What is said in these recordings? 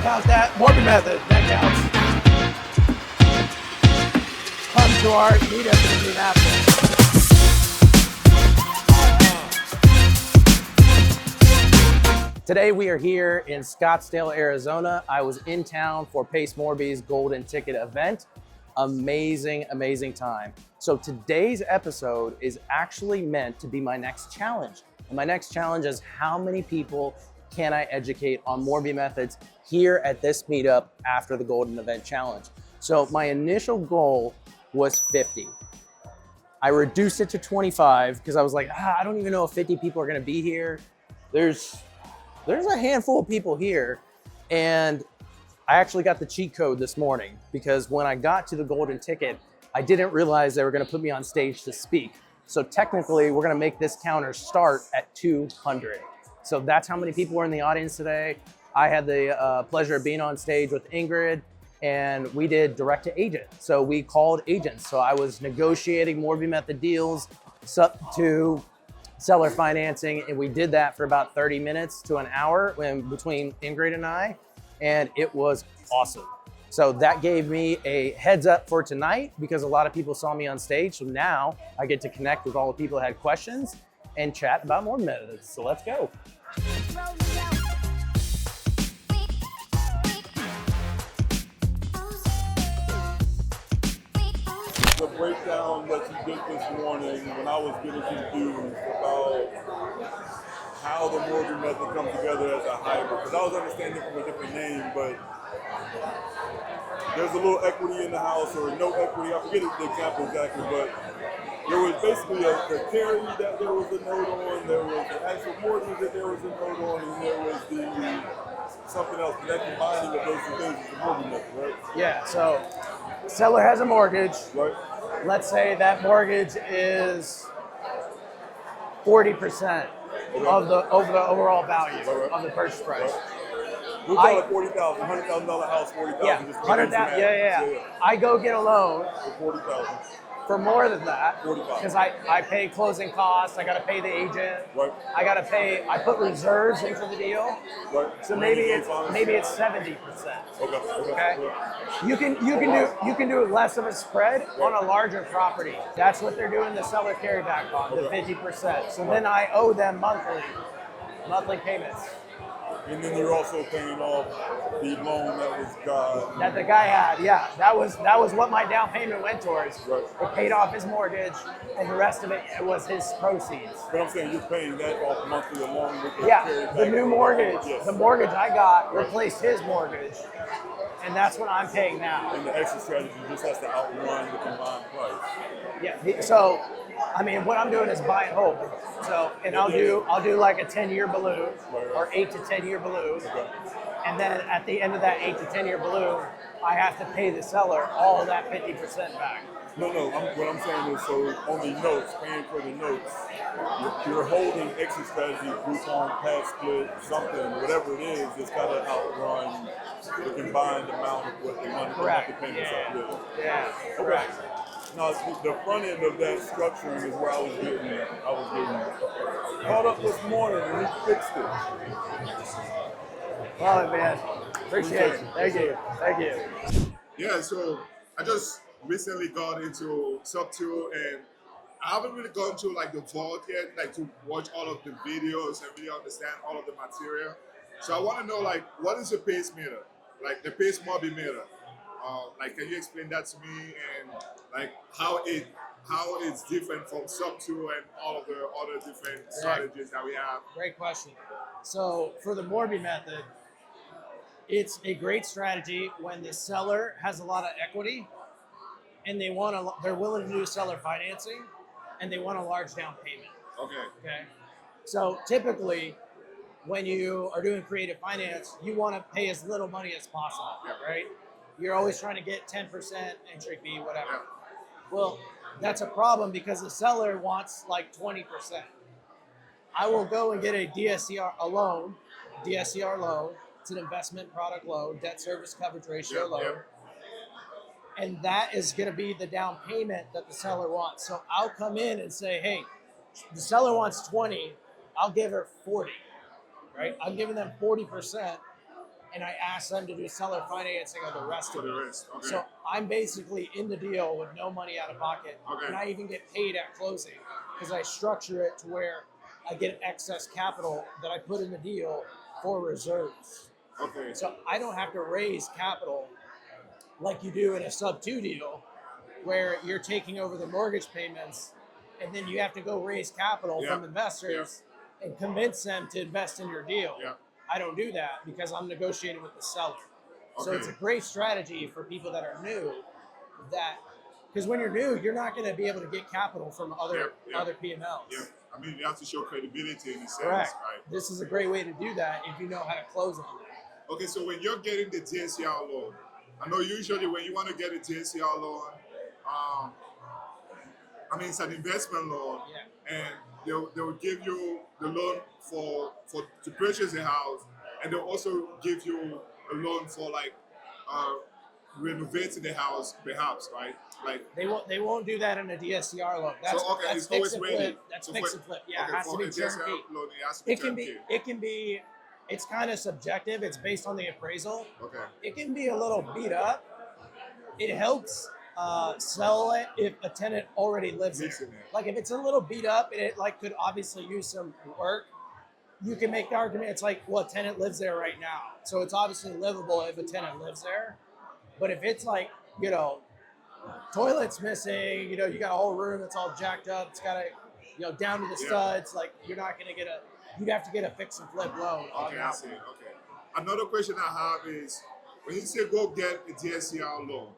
counts. That Morby method, that counts. Come to our meetup in Indianapolis. Today we are here in Scottsdale, Arizona. I was in town for Pace Morby's Golden Ticket event. Amazing, amazing time. So today's episode is actually meant to be my next challenge. And my next challenge is how many people can I educate on Morby methods here at this meetup after the Golden Event Challenge. So my initial goal was 50. I reduced it to 25 because I was like, I don't even know if 50 people are gonna be here. There's a handful of people here, and I actually got the cheat code this morning because when I got to the Golden Ticket, I didn't realize they were gonna put me on stage to speak. So technically, we're gonna make this counter start at 200. So that's how many people were in the audience today. I had the pleasure of being on stage with Ingrid, and we did direct to agent. So we called agents. So I was negotiating Morby method deals to seller financing, and we did that for about 30 minutes to an hour between Ingrid and I, and it was awesome. So that gave me a heads up for tonight because a lot of people saw me on stage. So now I get to connect with all the people that had questions and chat about Morby methods. So let's go. The breakdown that you did this morning when I was getting confused about how the Morby method comes together as a hybrid, because I was understanding from a different name, but there's a little equity in the house or no equity. I forget the example exactly, but there was basically the carry that there was a note on, there was the actual mortgage that there was a note on, and there was the something else. That combining of those two things is the Morby method, right? Yeah, so seller has a mortgage. Right. Let's say that mortgage is 40% of the overall value of the purchase price. We'll call it $40,000, $100,000 house, $40,000. Yeah, 100,000. Yeah. I go get a loan for $40,000. For more than that, 45. because I pay closing costs. I got to pay the agent. Right. I got to pay. I put reserves into the deal. Right. So maybe it's 70%. Okay. You can do less of a spread on a larger property. That's what they're doing the seller carryback on, the 50%. So then I owe them monthly payments. And then you're also paying off the loan that the guy had. Yeah, that was what my down payment went towards. Right. It paid off his mortgage, and the rest of it was his proceeds. But I'm saying you're paying that off monthly along with the new mortgage. Yes. The mortgage I got replaced his mortgage, and that's what I'm paying now. And the extra strategy just has to outrun the combined price. Yeah. So, I mean, what I'm doing is buy and hold. So, and I'll do like a 10-year balloon or 8 to 10 year balloon. Okay. And then at the end of that 8 to 10 year balloon, I have to pay the seller all of that 50% back. No. What I'm saying is, so on the notes, paying for the notes, you're holding exit strategy, Groupon, pad split, something, whatever it is, it's got to outrun the combined amount of what the money the payments are. Yeah. Correct. Now, the front end of that structuring is where I was getting caught up this morning, and he fixed it. Well, man, appreciate it. Thank you. Yeah, so I just recently got into Sub2, and I haven't really gone to like the vault yet, like to watch all of the videos and really understand all of the material. So I want to know, like, what is a pace meter? Like the pace Morby meter. Like, can you explain that to me, and like how it's different from Sub2 and all of the other different strategies that we have? Great question. So for the Morby method, it's a great strategy when the seller has a lot of equity and they're willing to do seller financing and they want a large down payment. Okay. So typically when you are doing creative finance, you want to pay as little money as possible, right? You're always trying to get 10% entry fee, whatever. Well, that's a problem because the seller wants like 20%. I will go and get a DSCR loan. It's an investment product loan, debt service coverage ratio loan. And that is going to be the down payment that the seller wants. So I'll come in and say, hey, the seller wants 20, I'll give her 40, right? I'm giving them 40%. and I ask them to do seller financing of the rest For of the it. rest. Okay. So I'm basically in the deal with no money out of pocket, Okay. and I even get paid at closing because I structure it to where I get excess capital that I put in the deal for reserves. Okay. So I don't have to raise capital like you do in a sub 2 deal where you're taking over the mortgage payments and then you have to go raise capital from investors and convince them to invest in your deal. Yeah. I don't do that because I'm negotiating with the seller. So Okay. it's a great strategy for people that are new, that because when you're new, you're not going to be able to get capital from other PMLs. Yeah. I mean, you have to show credibility in a sense, Correct. right? This is a great way to do that if you know how to close on that. Okay, so when you're getting the DSCR loan, I know usually when you want to get a DSCR loan, I mean, it's an investment loan, and they'll give you the loan for to purchase a house, and they'll also give you a loan for like renovating the house, perhaps, right? Like they won't do that in a DSCR loan. That's, so okay, that's it's fix always and ready. flip. That's So fix and flip. Yeah, okay, it has to for be a DSCR turnkey. loan, it has to be turnkey. It can be. It's kind of subjective. It's based on the appraisal. Okay. It can be a little beat up. It helps sell it if a tenant already lives there. Like if it's a little beat up and it like could obviously use some work, you can make the argument. It's like, well, a tenant lives there right now, so it's obviously livable if a tenant lives there. But if it's like, you know, toilet's missing, you know, you got a whole room that's all jacked up, it's got a, you know, down to the studs, like you're not going to get a, you'd have to get a fix and flip loan. Okay, I see. Okay. Another question I have is, when you say go get a DSCR loan,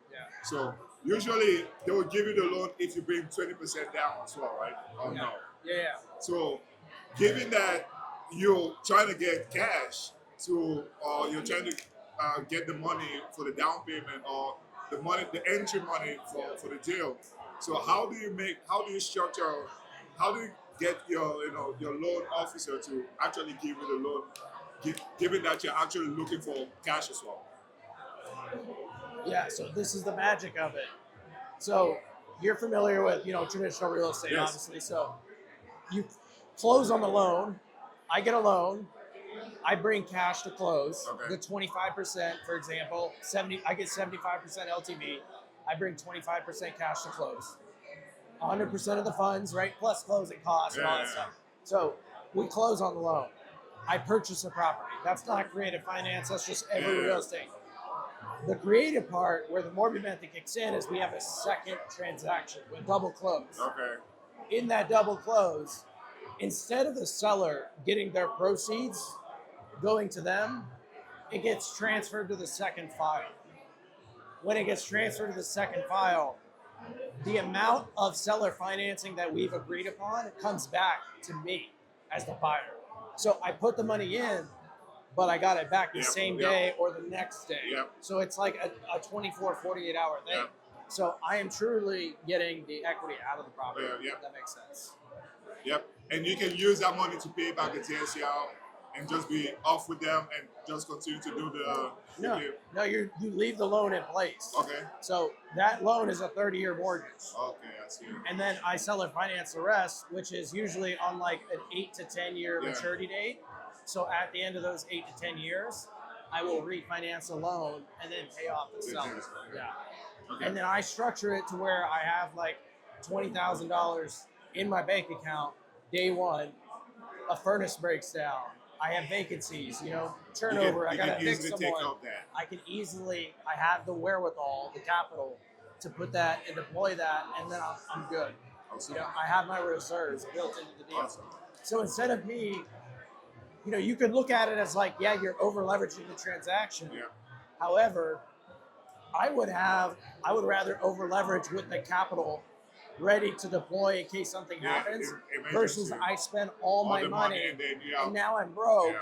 so usually they will give you the loan if you bring 20% down as well, right? Or no? Yeah. So, given that you're trying to get cash to, or you're trying to get the money for the down payment or the money, the entry money for the deal. So how do you structure, how do you get your loan officer to actually give you the loan, given that you're actually looking for cash as well? Yeah, so this is the magic of it. So you're familiar with, you know, traditional real estate, obviously. So you close on the loan. I get a loan. I bring cash to close. Okay. The 25%, for example, I get 75% LTV. I bring 25% cash to close. 100% of the funds, right? Plus closing costs and all that stuff. So we close on the loan. I purchase the property. That's not creative finance. That's just every real estate. The creative part, where the Morby method kicks in, is we have a second transaction with double close. Okay. In that double close, instead of the seller getting their proceeds going to them, it gets transferred to the second file. When it gets transferred to the second file, the amount of seller financing that we've agreed upon comes back to me as the buyer. So I put the money in, but I got it back the same day or the next day. So it's like a 24, 48 hour thing. So I am truly getting the equity out of the property. If that makes sense. Yep. And you can use that money to pay back the DSCR and just be off with them and just continue to do No, you leave the loan in place. Okay. So that loan is a 30-year mortgage. Okay, I see. And then I seller finance the rest, which is usually on like an 8 to 10 year maturity date. So at the end of those 8 to 10 years, I will refinance the loan and then pay off the seller. Okay. And then I structure it to where I have like $20,000 in my bank account day one. A furnace breaks down. I have vacancies, you know, turnover. I got to fix someone. I have the wherewithal, the capital to put that and deploy that, and then I'm good. You know, I have my reserves built into the deal. So instead of me, you know, you could look at it as like, yeah, you're over leveraging the transaction. However, I would rather over leverage with the capital ready to deploy in case something happens versus I spend all my money and now I'm broke.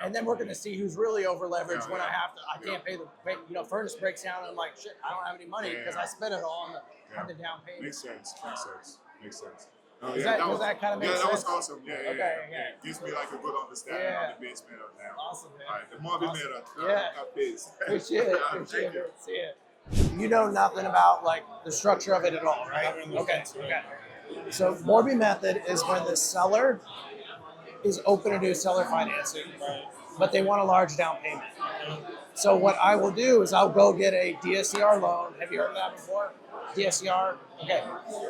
And then we're going to see who's really over leveraged when I can't pay the furnace breaks down and I'm like, shit, I don't have any money because I spent it all on the down payment. Makes sense. Does that kind of make sense? Yeah, that was awesome. Yeah. It gives me like a good understanding on the base method now. Awesome, man. All right, the Morby method. Base. Appreciate it. See it. You know nothing about like the structure of it at all, right? Okay. So Morby method is when the seller is open to do seller financing. but they want a large down payment. So what I will do is I'll go get a DSCR loan. Have you heard of that before? DSCR? Okay.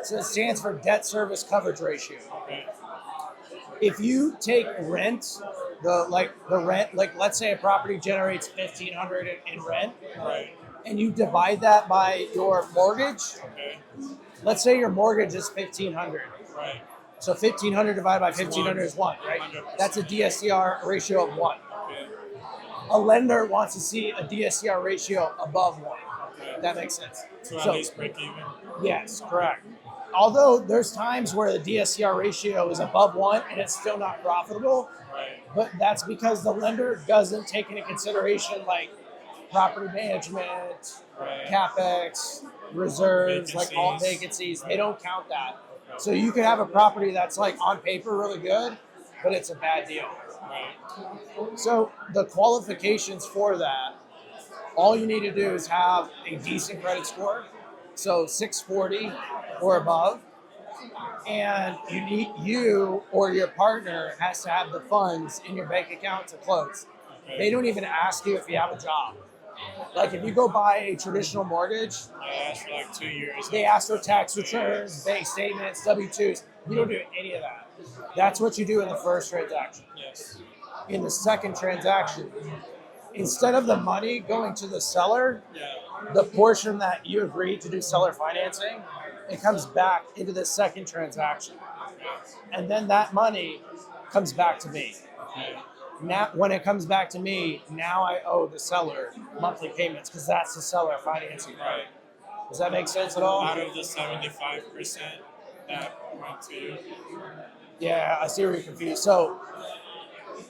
So it stands for debt service coverage ratio. Okay. If you take rent, the rent, like let's say a property generates $1,500 in rent, Right. and you divide that by your mortgage. Okay. Let's say your mortgage is $1,500. Right. So 1,500 divided by 1,500 is 1, right? 100%. That's a DSCR ratio of 1. Okay. A lender wants to see a DSCR ratio above 1. Okay. That makes sense. So at least break even. Yes, correct. Although there's times where the DSCR ratio is above 1 and it's still not profitable, Right. but that's because the lender doesn't take into consideration like property management, Right. CapEx, reserves, like all Vacancies. vacancies. They don't count that. So you could have a property that's like on paper really good, but it's a bad deal. Right. So the qualifications for that, all you need to do is have a decent credit score, so 640 or above, and you or your partner has to have the funds in your bank account to close. Okay. They don't even ask you if you have a job. Like if you go buy a traditional mortgage, I asked for like 2 years. they ask for tax returns, bank statements, W-2s. You don't do any of that. That's what you do in the first transaction. Yes. In the second transaction, instead of the money going to the seller, Yeah. the portion that you agreed to do seller financing, it comes back into the second transaction. And then that money comes back to me. Okay. Now, when it comes back to me, now I owe the seller monthly payments because that's the seller financing. Right. Does that make sense at all? Out of the 75% that went to you. Yeah, I see where you're confused. So,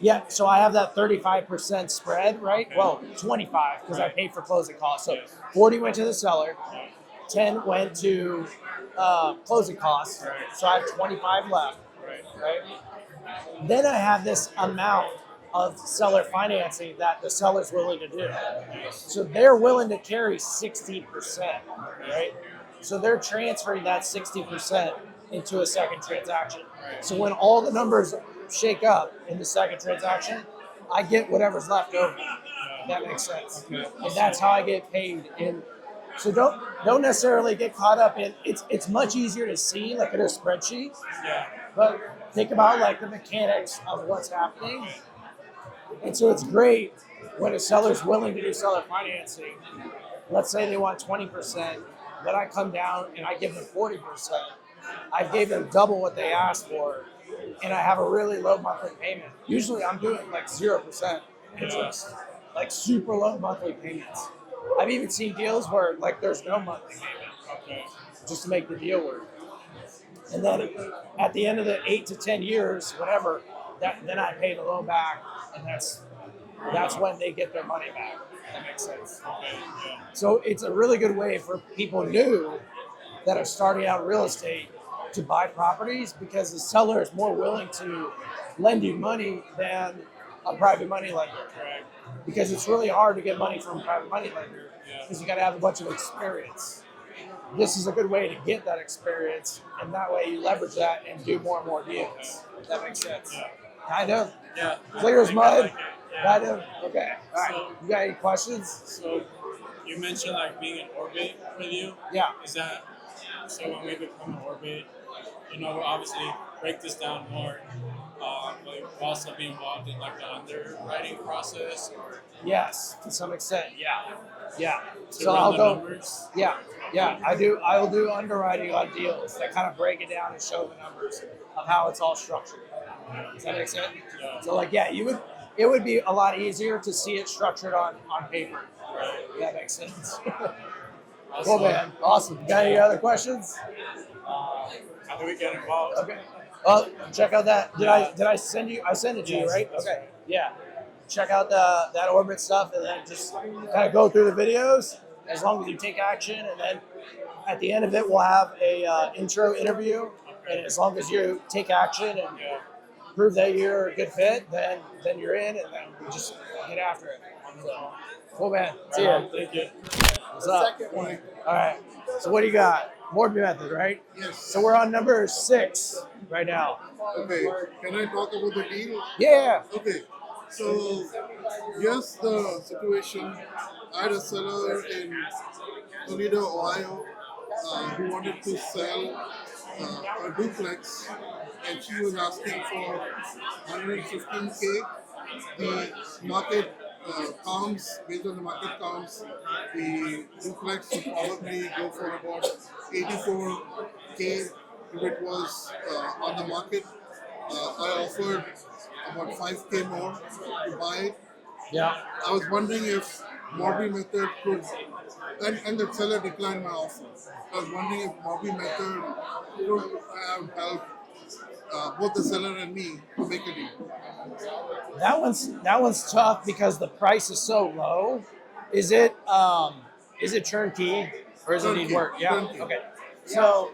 yeah, so I have that 35% spread, right? Okay. Well, 25 because I Right. paid for closing costs. So Yes. 40 went to the seller, Yeah. 10 went to closing costs. Right. So I have 25 left, Right. right? Then I have this amount of seller financing that the seller's willing to do. Yes. So they're willing to carry 60%, right? So they're transferring that 60% into a second transaction. Right. So when all the numbers shake up in the second transaction, I get whatever's left over. That makes sense. Okay. And that's how I get paid. So don't necessarily get caught up in it's much easier to see like in a spreadsheet, Yeah. but think about like the mechanics of what's happening. And so it's great when a seller's willing to do seller financing. Let's say they want 20%, but I come down and I give them 40%. I gave them double what they asked for, and I have a really low monthly payment. Usually I'm doing like 0% interest, like super low monthly payments. I've even seen deals where like there's no monthly payment Okay. just to make the deal work. And then at the end of the 8 to 10 years, whatever, then I pay the loan back, and that's when they get their money back. That makes sense. Okay. Yeah. So it's a really good way for people new that are starting out in real estate to buy properties because the seller is more willing to lend you money than a private money lender. Correct. Because it's really hard to get money from a private money lender Yeah. because you got to have a bunch of experience. This is a good way to get that experience, and that way you leverage that and do more and more deals. That makes sense. Yeah. Kind of. Yeah. Clear as I mud. like it. Yeah. Kind of. Okay. All right. So- You got any questions? So you mentioned like being in orbit with you. Yeah. Is that so when we become in orbit, we'll obviously break this down more, but you'll also be involved in like the underwriting process or Yes, to some extent. Yeah. Yeah. to So run I'll the go. numbers. Yeah. Yeah. I will do underwriting on deals that kind of break it down and show the numbers of how it's all structured. Does that make sense? Yeah. So like, yeah, it would be a lot easier to see it structured on paper. Right. That makes sense. Also, Cool, man. Awesome. Got any other questions? how do we get involved? Okay. Well, check out that. Did I send you? I sent it to you, Yes, right? that's Okay. Yeah. Check out that orbit stuff, and then just kind of go through the videos. As long as you take action, and then at the end of it, we'll have a intro interview. And as long as you take action and Yeah. prove that you're a good fit, then you're in, and then we just get after it. So, cool, man. See ya. Thank you. What's up? Second one. All right. So what do you got? Morby method, right? Yes. So we're on number 6 right now. Okay. Can I talk about the deal? Yeah. Okay. So, here's the situation. I had a seller in Toledo, Ohio, who wanted to sell a duplex, and she was asking for 115K. The market comps, based on the market comps, the duplex would probably go for about 84K if it was on the market. I offered about 5K more to buy it. Yeah. I was wondering if Morby method could, and the seller declined my offer. I was wondering if Morby method could help both the seller and me to make a deal. That one's tough because the price is so low. Is it turnkey or does it need Turnkey, work? Yeah. turnkey. Okay. So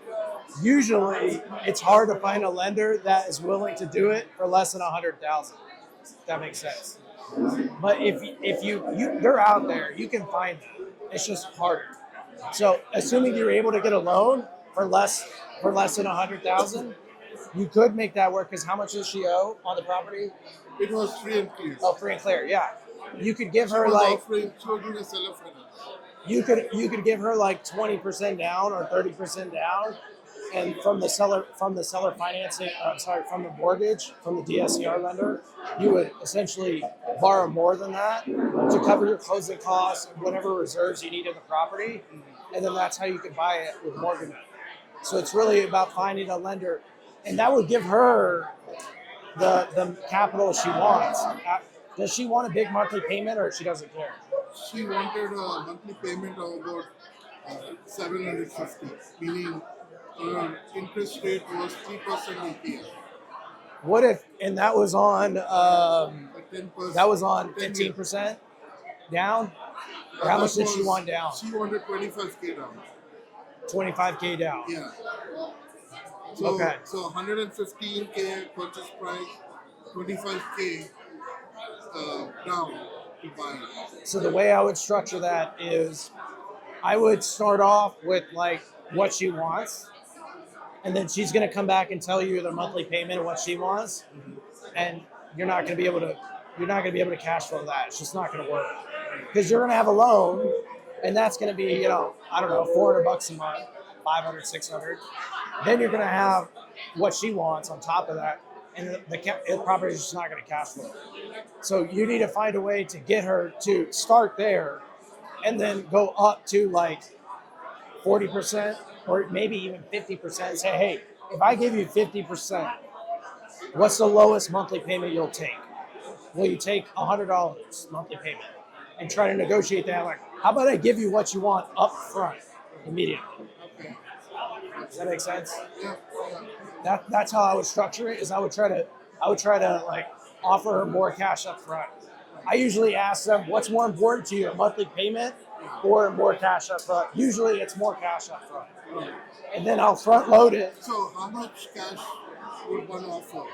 usually it's hard to find a lender that is willing to do it for less than 100,000. If that makes sense. But if you they're out there, you can find them. It's just harder. So assuming you're able to get a loan for less than 100,000, you could make that work. Because how much does she owe on the property? It was free and clear. Oh, free and clear. Yeah, you could give She her was like offering, she was doing a seller finance. you could give her like 20% down or 30% down, and from the seller financing, from the mortgage, from the DSCR lender, you would essentially borrow more than that to cover your closing costs and whatever reserves you need in the property, and then that's how you could buy it with mortgage. So it's really about finding a lender, and that would give her the capital she wants. Does she want a big monthly payment or she doesn't care? She wanted a monthly payment of about 750, meaning interest rate was 3% APR. What if, and that was on Like 10%. that was on 10 15% down? Or how much did she want down? She wanted 25K down. 25K down. Yeah. So, Okay. So 115K purchase price, 25K down to buy it. So the way I would structure that is I would start off with like what she wants, and then she's going to come back and tell you the monthly payment of what she wants, and you're not going to be able to cash flow that. It's just not going to work because you're going to have a loan, and that's going to be I don't know, $400 a month, 500, 600. Then you're going to have what she wants on top of that, and the property is just not going to cash flow. So you need to find a way to get her to start there, and then go up to like 40% or maybe even 50%. Say, hey, if I give you 50%, what's the lowest monthly payment you'll take? Will you take $100 monthly payment? And try to negotiate that. Like, how about I give you what you want up front immediately? Does that make sense? Yeah. That's how I would structure it. Is I would try to like offer her more cash up front. I usually ask them, what's more important to you, a monthly payment or more cash up front? Usually it's more cash up front. And then I'll front load it. So how much cash would one offer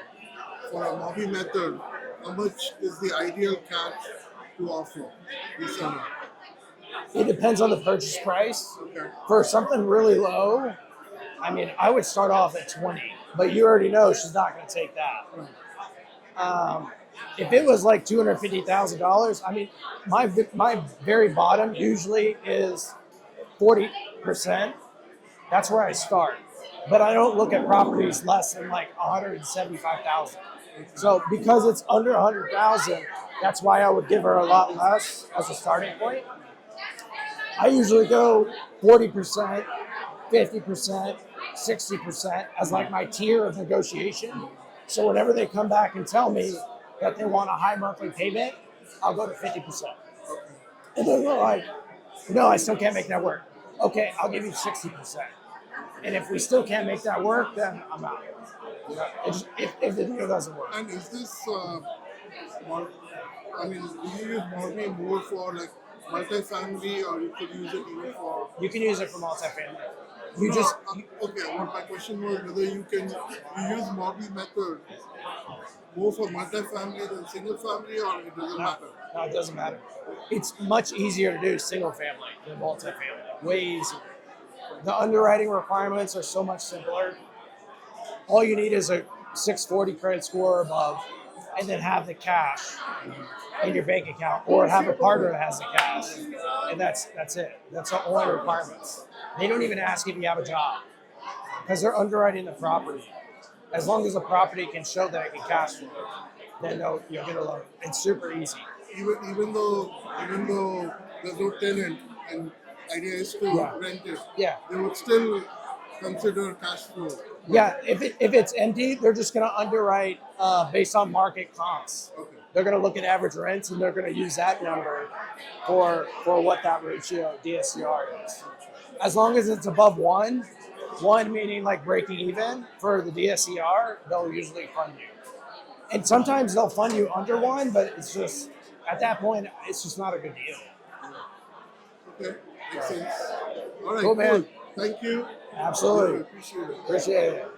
for a Morby method? How much is the ideal cash to offer the seller? It depends on the purchase price. Okay. For something really low, I mean, I would start off at 20, but you already know she's not going to take that. If it was like $250,000, I mean, my very bottom usually is 40%. That's where I start. But I don't look at properties less than like 175,000. So because it's under 100,000, that's why I would give her a lot less as a starting point. I usually go 40%, 50%, 60% as like my tier of negotiation. So whenever they come back and tell me that they want a high monthly payment, I'll go to 50%. And then they're like, no, I still can't make that work. Okay, I'll give you 60%. And if we still can't make that work, then I'm out. If the deal doesn't work. And is this, do you use Morby more for like multifamily, or you could use it even for? You can use it for multifamily. My question was whether you use Morby method more for multifamily than single family, or it doesn't matter. No, it doesn't matter. It's much easier to do single family than multifamily. Way easier. The underwriting requirements are so much simpler. All you need is a 640 credit score or above, and then have the cash in your bank account, or have a partner that has the cash, and that's it. That's the only requirements. They don't even ask if you have a job because they're underwriting the property. As long as the property can show that it can cash flow, then you'll get a loan. It's super easy. Even though there's no tenant and idea is to rent it, Yeah. they would still consider cash flow. Yeah, if it's empty, they're just going to underwrite based on market comps. Okay. They're going to look at average rents, and they're going to use that number for what that ratio DSCR is. As long as it's above one meaning like breaking even for the DSCR, they'll usually fund you. And sometimes they'll fund you under one, but it's just at that point, it's just not a good deal. Okay, makes sense. All right, Cool, man. Thank you. Absolutely. Appreciate it. Appreciate it.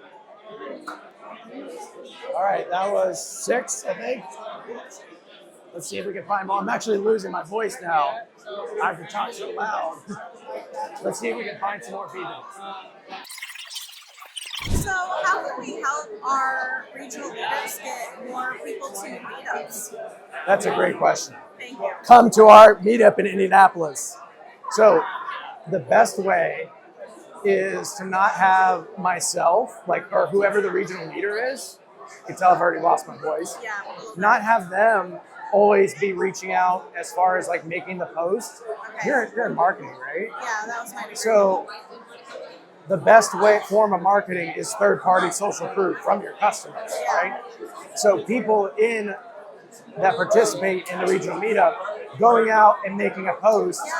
All right, that was 6, I think. Let's see if we can find more. I'm actually losing my voice now. I have to talk so loud. Let's see if we can find some more people. So how can we help our regional leaders get more people to meetups? That's a great question. Thank you. Come to our meetup in Indianapolis. So the best way is to not have myself, or whoever the regional leader is. You can tell I've already lost my voice. Yeah. Not have them always be reaching out as far as like making the post. Okay. You're in marketing, right? Yeah, that was my degree. So the best form of marketing is third-party social proof from your customers, right? So people that participate in the regional meetup going out and making a post. Yeah,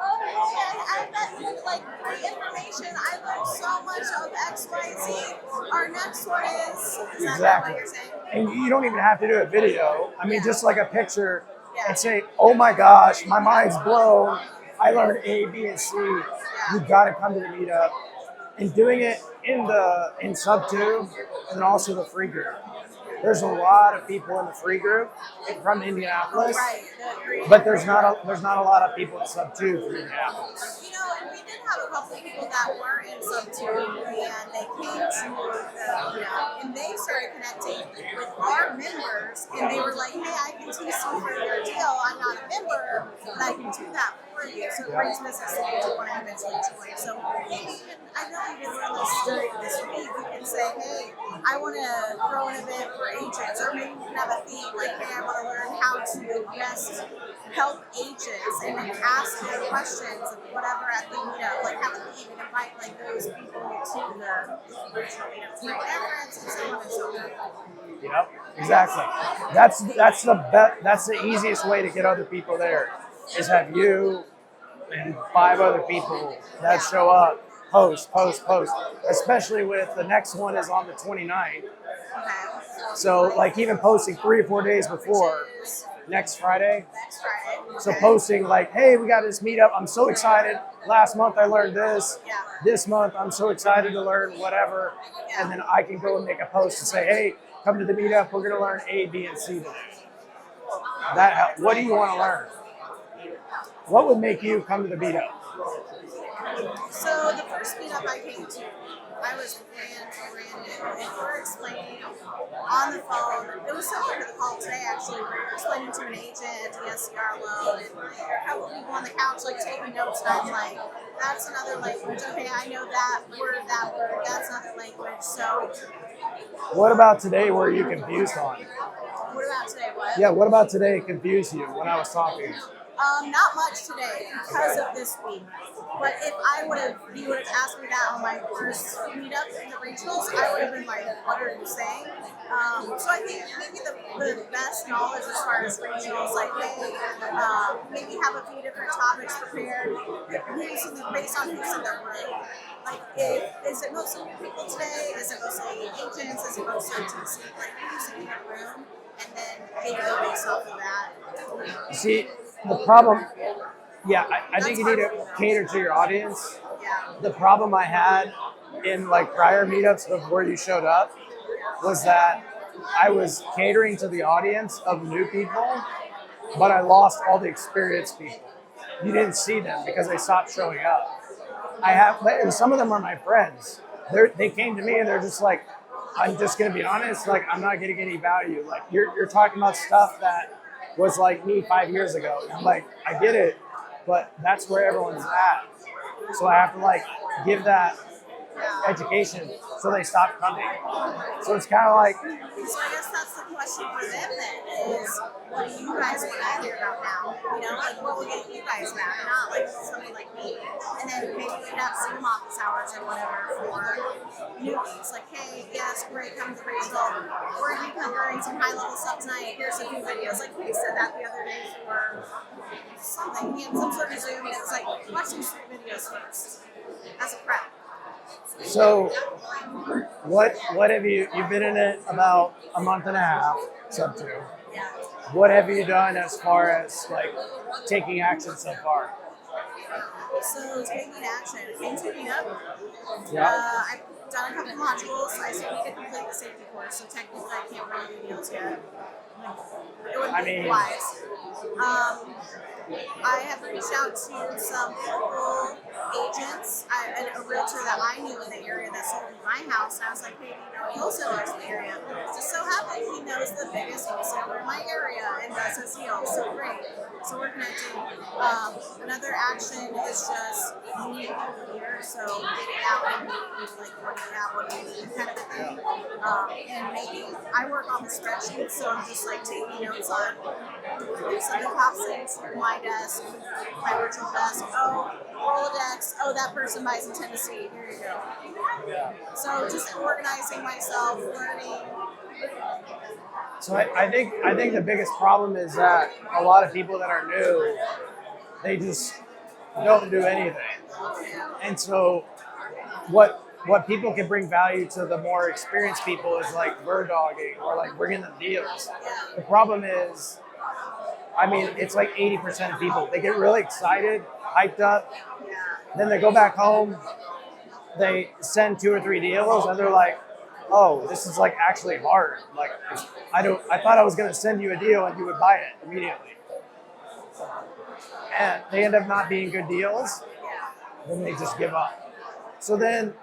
I bet, like, the information, I learned so much of X, Y, Z. Our next one is that Exactly. what you're saying? And you don't even have to do a video. I mean, just like a picture and say, oh my gosh, my mind's blown. I learned A, B, and C. You've got to come to the meetup. And doing it in sub 2 and also the free group. There's a lot of people in the free group from Indianapolis, Right, but there's not a lot of people in sub 2 from Indianapolis. You know, and we did have a couple of people that were in sub 2, and they came to and they started connecting with our members, and they were like, hey, I can teach you for your deal. I'm not a member, but I can do that for you. So it brings business to you to want to eventually join. So I know we did learn this during this week. We can say, hey, I want to throw an event for agents, or maybe we can have a theme like, hey, I want to learn how to best help agents, and then ask them questions and whatever at the meetup, like have a theme and invite like those people to the virtual meetup to make their friends and so on and so forth. Yep, exactly. That's the easiest way to get other people there, is have you and 5 other people that show up, post. Especially with the next one is on the 29th. Okay. So like even posting 3 or 4 days before. Next Friday. Next Friday. So posting like, hey, we got this meetup. I'm so excited. Last month I learned this. Yeah. This month I'm so excited to learn whatever. Yeah. And then I can go and make a post and say, hey, come to the meetup. We're going to learn A, B, and C today. What do you want to learn? What would make you come to the meetup? So the first meetup I came to, I was brand new, and we were explaining on the phone. It was similar to the call today, actually. We were explaining to an agent a DSCR loan, and a couple people on the couch like taking notes, and I'm like, that's another language. Okay, I know that word, that's another language. So What about today were you confused on? what about today? What? Yeah, what about today confused you when I was talking? Not much today because of this week. But if you would have asked me that on my first meetup in the regionals, I would have been like, what are you saying? So I think maybe the best knowledge as far as regionals, like, hey, maybe have a few different topics prepared based on who's in the room. Like, is it mostly new people today? Is it mostly agents? Is it mostly TC? Like, who's in the room? And then maybe go based off of that. See, the problem, I think you need to cater to your audience. Yeah. The problem I had in like prior meetups before you showed up was that I was catering to the audience of new people, but I lost all the experienced people. You didn't see them because they stopped showing up. And some of them are my friends. They came to me and they're just like, I'm just gonna be honest, like I'm not getting any value. Like you're talking about stuff that was like me 5 years ago. I'm like, I get it, but that's where everyone's at. So I have to like give that education so they stop coming. So it's kind of like, So I guess that's the question for them then is, what do you guys want to hear about now? You know, like what will get you guys back, not like someone like me. And then maybe we'd have Zoom office hours or whatever for newbies. Like, hey, yes, great, come to the result. We're going to be covering some high level stuff tonight. Here's a few videos. Like we said that the other day for something. We had some sort of Zoom and it was like, watch some videos first as a prep. so what have you've been in it about a month and a half, sub 2. Yeah. What have you done as far as like taking action so far? So taking action, things picking up. Yeah. I've done a couple modules. I still need to complete the safety course, so technically I can't really do deals yet. It would be wise. I have reached out to some local agents, and a realtor that I knew in the area that sold me my house. And I was like, hey, you know, wholesalers in the area. Just so happens he knows the biggest wholesaler in my area and does his deals. So great. So we're connecting. Another action is just meeting people here. So getting out and meeting, like working out what you need kind of a thing. And maybe I work on the spreadsheet, so I'm just like taking notes on if something pops into my desk, my virtual desk. Oh, Rolodex. Oh, that person buys in Tennessee. Here you go. Yeah. So just organizing myself, learning. So I think the biggest problem is that a lot of people that are new, they just don't do anything. And so what people can bring value to the more experienced people is like bird dogging or like bringing them deals. The problem is, I mean, it's like 80% of people, they get really excited, hyped up, then they go back home, they send 2 or 3 deals, and they're like, oh, this is like actually hard. Like, I thought I was gonna send you a deal and you would buy it immediately. And they end up not being good deals, then they just give up. So then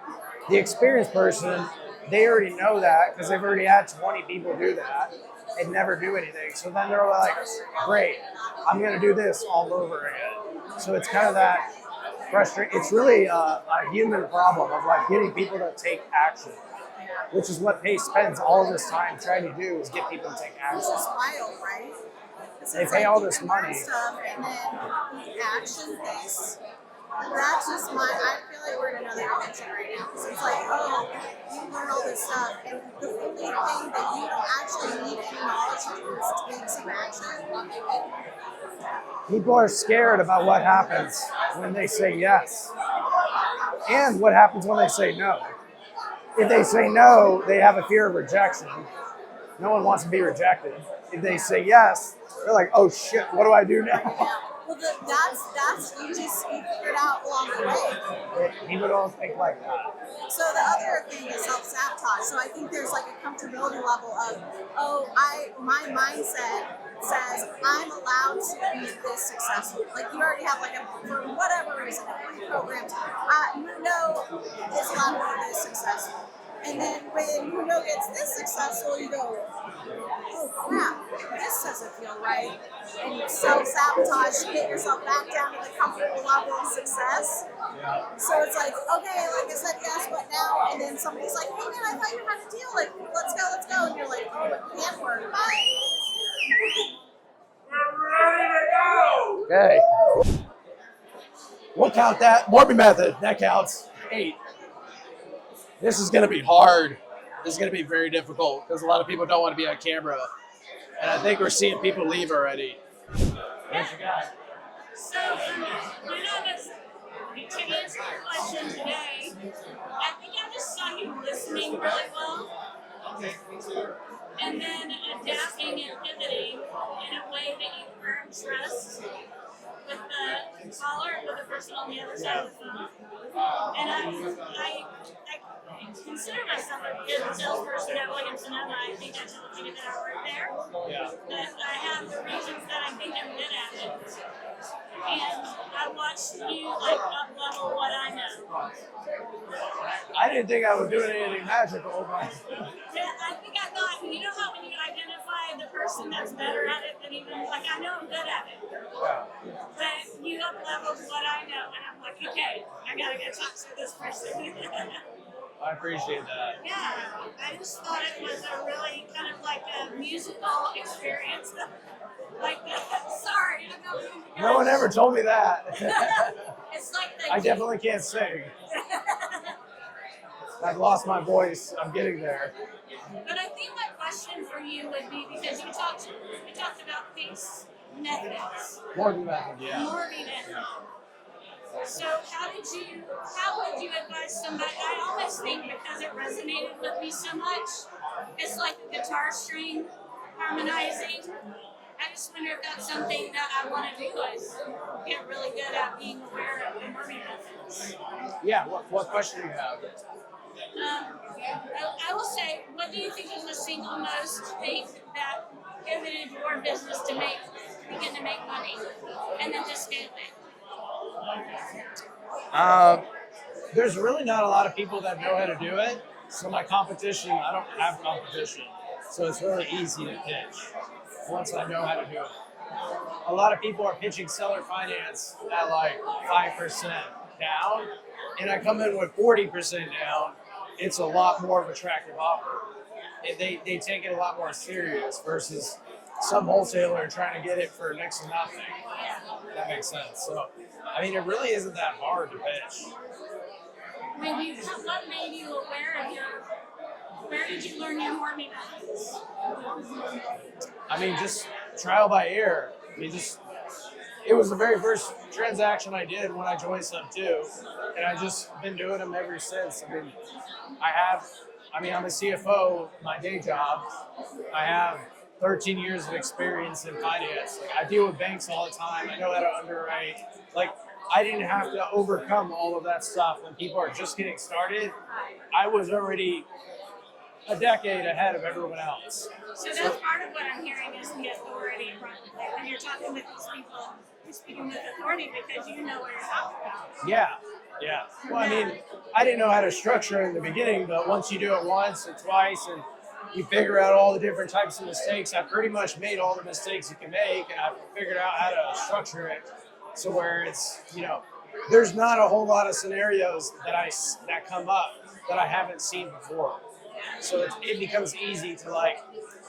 the experienced person, they already know that because they've already had 20 people do that and never do anything. So then they're like, great, I'm gonna do this all over again. So it's kind of that frustrating. It's really a human problem of like getting people to take action, which is what Pace spends all of this time trying to do, is get people to take action. It's wild, right? They pay all this money. Stuff and then the action piece. That's just I feel like we're in another dimension right now. So it's like, oh, you learn all this stuff, and the only thing that you don't actually need any knowledge to do is take some action. People are scared about what happens when they say yes, and what happens when they say no. If they say no, they have a fear of rejection. No one wants to be rejected. If they say yes, they're like, oh shit, what do I do now? Well, that's you figured out along the way. People don't think like that. So the other thing is self-sabotage. So I think there's like a comfortability level of, oh, my mindset says I'm allowed to be this successful. Like you already have like for whatever reason, a pre-programmed, you know it's allowed to be this successful. And then when you know gets this successful, you go, oh crap, this doesn't feel right. And you self-sabotage to get yourself back down to the comfortable level of success. So it's like, okay, like I said yes, but now, and then somebody's like, hey man, I thought you had a deal, like, let's go. And you're like, oh, it can't work. Bye. We're ready to go. Okay. We'll count that. Morby method, that counts. 8. This is going to be hard. This is going to be very difficult because a lot of people don't want to be on camera. And I think we're seeing people leave already. What you got? So, when I was to answer your question today, I think I just saw you listening really well. And then adapting and pivoting in a way that you earn trust with the caller, with the person on the other side of the phone. And I consider myself a good salesperson at Williams & Sonoma. I think I told you that I work there. Yeah. That I have the reasons that I think I'm good at it. And I watched you like up level what I know. I didn't think I was doing anything magical, but Yeah, I think I thought, you know how when you identify the person that's better at it than even, like, I know I'm good at it, yeah. but you up leveled what I know, and I'm like, okay, I gotta get talk to this person. I appreciate that. Yeah, I just thought it was a really kind of like a musical experience. Like, sorry, I'm not being the No one guy. ever told me that. It's like the I definitely can't sing. I've lost my voice. I'm getting there. But I think my question for you would be because you talked about these methods, Morby method, yeah. Morby method. So how would you advise somebody? I always think because it resonated with me so much, it's like a guitar string harmonizing. I just wonder if that's something that I want to do is get really good at being aware of the Morby methods. Yeah, what question do you have? I will say, what do you think is the single most thing that pivoted your business to begin to make money and then to scale it? There's really not a lot of people that know how to do it. So my competition, I don't have competition. So it's really easy to pitch once I know how to do it. A lot of people are pitching seller finance at like 5% down, and I come in with 40% down. It's a lot more of an attractive offer. They take it a lot more serious versus some wholesaler trying to get it for next to nothing. That makes sense. So, I mean, it really isn't that hard to pitch. What made you aware of where did you learn your Morby methods? I mean, just trial by ear. It was the very first transaction I did when I joined Sub 2, and I've just been doing them ever since. I'm a CFO, my day job. I have 13 years of experience in finance. Like, I deal with banks all the time. I know how to underwrite. Like, I didn't have to overcome all of that stuff when people are just getting started. I was already a decade ahead of everyone else. So that's part of what I'm hearing is the authority. Like when you're talking with these people, you're speaking with authority because you know what you're talking about. Yeah. Well, I mean, I didn't know how to structure it in the beginning, but once you do it once and twice and you figure out all the different types of mistakes, I pretty much made all the mistakes you can make, and I figured out how to structure it so where it's, there's not a whole lot of scenarios that come up that I haven't seen before. So it becomes easy to like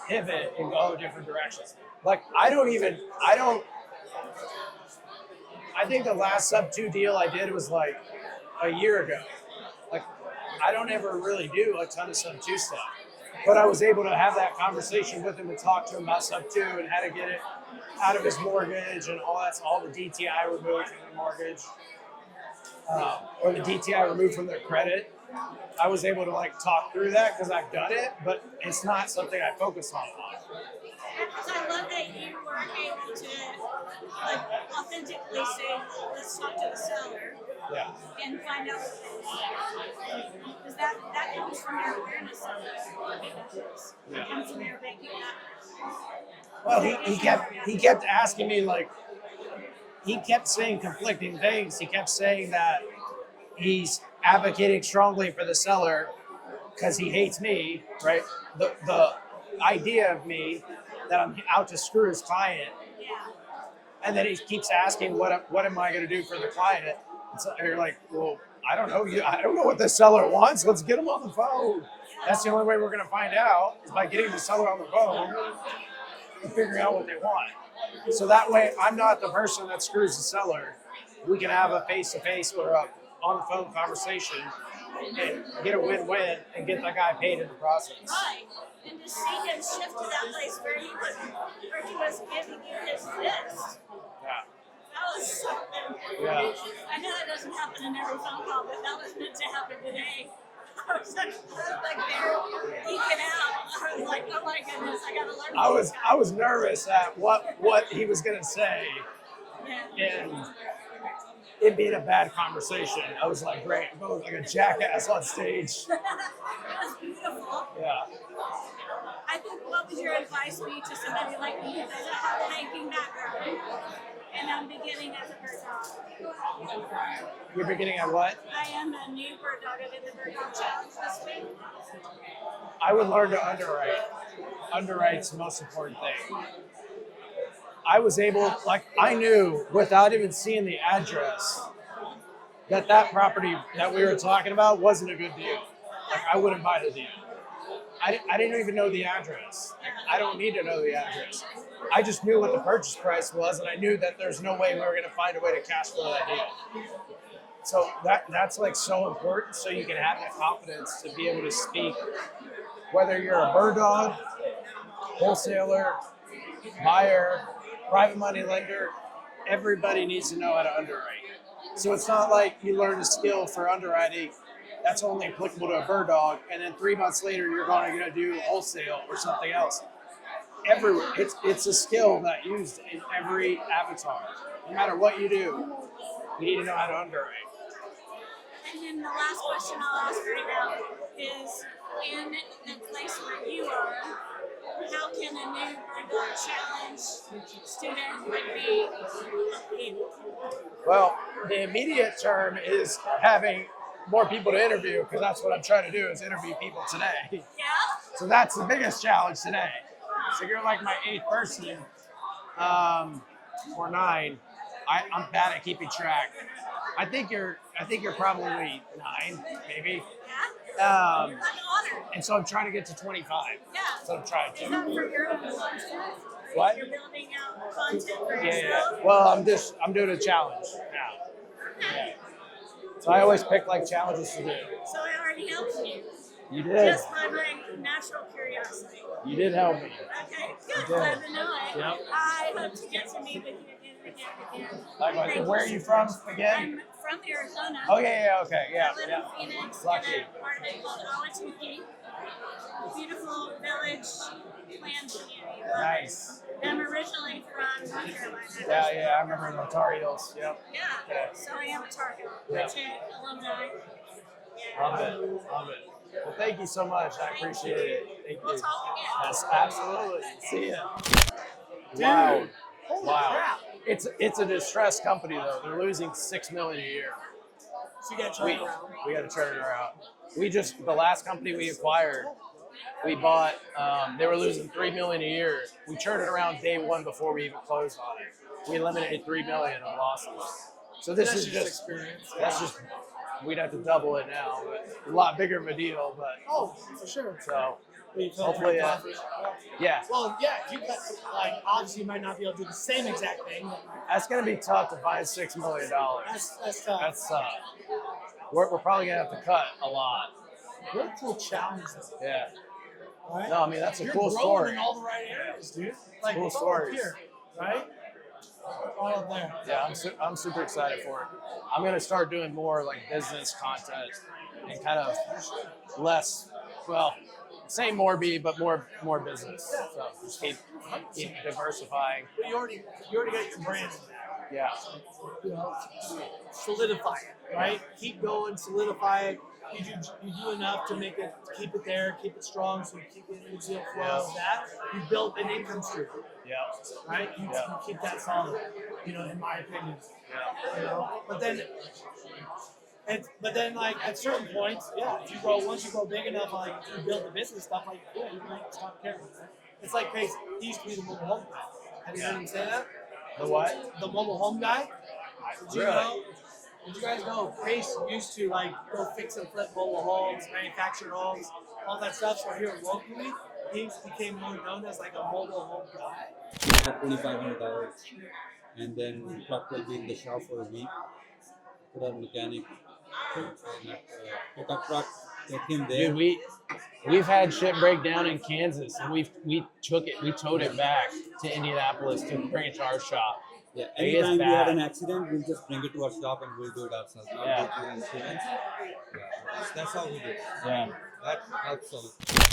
pivot and go different directions. Like I think the last Sub 2 deal I did was like a year ago. Like I don't ever really do a ton of Sub 2 stuff, but I was able to have that conversation with him and talk to him about Sub 2 and how to get it out of his mortgage and all the DTI removed from the mortgage or the DTI removed from their credit. I was able to like talk through that because I've done it, but it's not something I focus on a lot. Because I love that you were able to like authentically say, let's talk to the seller and find out what they want. Because that comes from your awareness of it. It comes from your making that. Well, he kept asking me like, he kept saying conflicting things. He kept saying that he's advocating strongly for the seller because he hates me, right? The idea of me that I'm out to screw his client, and then he keeps asking, what am I going to do for the client? And so you're like, well, I don't know. I don't know what the seller wants. Let's get him on the phone. That's the only way we're going to find out is by getting the seller on the phone and figuring out what they want. So that way, I'm not the person that screws the seller. We can have a face-to-face or a on-the-phone conversation and get a win-win and get that guy paid in the process. Right. And to see him shift to that place where he was giving you his list. Yeah. That was something. Yeah. I know that doesn't happen in every phone call, but that was meant to happen today. I was like there, geeking out. I was like, oh my goodness, I gotta learn. I was nervous at what he was gonna say, and it being a bad conversation. I was like, great, I'm going like a jackass on stage. That was beautiful. Yeah. I think what would your advice be to somebody like me who doesn't have a banking background and now am beginning as a bird dog. You're beginning at what? I am a new bird dog. I did the bird dog challenge this week. I would learn to underwrite. Underwrite's the most important thing. I was able, like, I knew without even seeing the address that property that we were talking about wasn't a good deal. Like, I wouldn't buy the deal. I didn't even know the address. Like, I don't need to know the address. I just knew what the purchase price was, and I knew that there's no way we were going to find a way to cash flow that deal. So that's like so important, so you can have that confidence to be able to speak, whether you're a bird dog, wholesaler, buyer, private money lender. Everybody needs to know how to underwrite. So it's not like you learn a skill for underwriting that's only applicable to a bird dog, and then 3 months later you're going to do wholesale or something else. It's a skill that used in every avatar. No matter what you do, you need to know how to underwrite. And then the last question I'll ask right now is, in the place where you are, how can a new bird dog challenge student like me help you? Well, the immediate term is having more people to interview, because that's what I'm trying to do, is interview people today. Yeah? So that's the biggest challenge today. So you're like my 8th person, or 9. I'm bad at keeping track. I think you're probably 9, maybe. Yeah? I'm honored. And so I'm trying to get to 25. Yeah. So I'm trying Is to. that for your own content? What? You're building out content for Yeah. yourself? Well, I'm doing a challenge now. Yeah. So I always pick like challenges to do. So I already helped you. You did. Just by my natural curiosity. You did help me. Okay, good. did. Glad to know it. Yep. I hope to get to meet with you again and again and again. Likewise. Thank Where are you from again? I'm from Arizona. Oh yeah, okay, yeah, I live yeah. in Phoenix Lucky. in a part of it called Awatuki. Beautiful village planned community. Love Nice. it. I'm originally from North Carolina. Yeah, I remember the Tar Heels. Yep. Yeah. Yeah. So I am a Tar Heel. Yeah. Legit alumni. Yeah. Love it. Well, thank you so much. I appreciate it. Thank We'll you. talk again. Yes, absolutely. See ya. Wow. Wow. It's a distressed company though. They're losing $6 million a year. So you got to turn it around. We got to turn it around. The last company we acquired, we bought. They were losing $3 million a year. We turned it around day one before we even closed on it. We eliminated $3 million of losses. So this is just experience. That's just. We'd have to double it now, but a lot bigger of a deal. But Oh, for sure. so We felt hopefully, very confident. yeah, Well, yeah, you got like obviously you might not be able to do the same exact thing. But that's gonna be tough to find $6 million. that's tough. That's tough. We're probably gonna have to cut a lot. What a cool challenge, though. Yeah. Right? No, I mean that's a You're cool growing story. in all the right areas, dude. Like Cool it's all up stories. here, right? All up there. Yeah, I'm super excited for it. I'm gonna start doing more like business content and kind of less, well, same Morby, but more business. So just keep diversifying. But you already got your brand in there. Yeah. You know, solidify it, right? Keep going, solidify it. You do enough to make it, keep it there, keep it strong, so you keep getting the deal flow of that. You built an income stream, Yeah. right? You keep that solid, you know, in my opinion. Yeah. You know, but then like at certain points, yeah, if you grow, once you grow big enough, like you build the business stuff, like yeah, you might stop caring. It's like Pace. He used to be the mobile home guy. Have you heard him say that? The what? The mobile home guy. Did you Really? know? Did you guys know Pace used to like go fix and flip mobile homes, manufactured homes, all that stuff? So here locally, he became more known as like a mobile home guy. At $2,500, and then truck will be in the shop for a week. Put our mechanic, pickup truck, take him there. Dude, we've had shit break down in Kansas, and we towed it back to Indianapolis to bring it to our shop. Yeah, It is anytime we bad. have an accident, we'll just bring it to our shop and we'll do it ourselves. We'll Yeah. go through insurance. That's how we do it. Yeah. That helps a lot.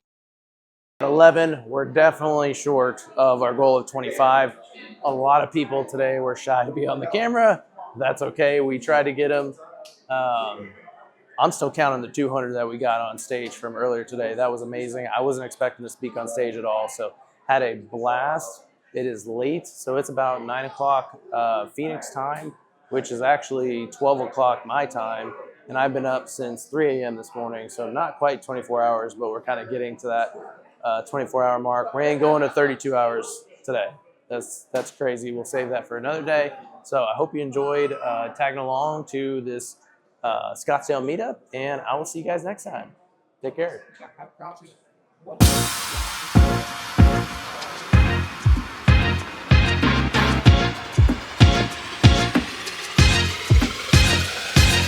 At 11, we're definitely short of our goal of 25. A lot of people today were shy to be on the camera. That's okay. We tried to get them. I'm still counting the 200 that we got on stage from earlier today. That was amazing. I wasn't expecting to speak on stage at all, so had a blast. It is late, so it's about 9 o'clock Phoenix time, which is actually 12 o'clock my time. And I've been up since 3 a.m. this morning, so not quite 24 hours, but we're kind of getting to that 24-hour mark. We ain't going to 32 hours today. That's crazy. We'll save that for another day. So I hope you enjoyed tagging along to this Scottsdale meetup, and I will see you guys next time. Take care.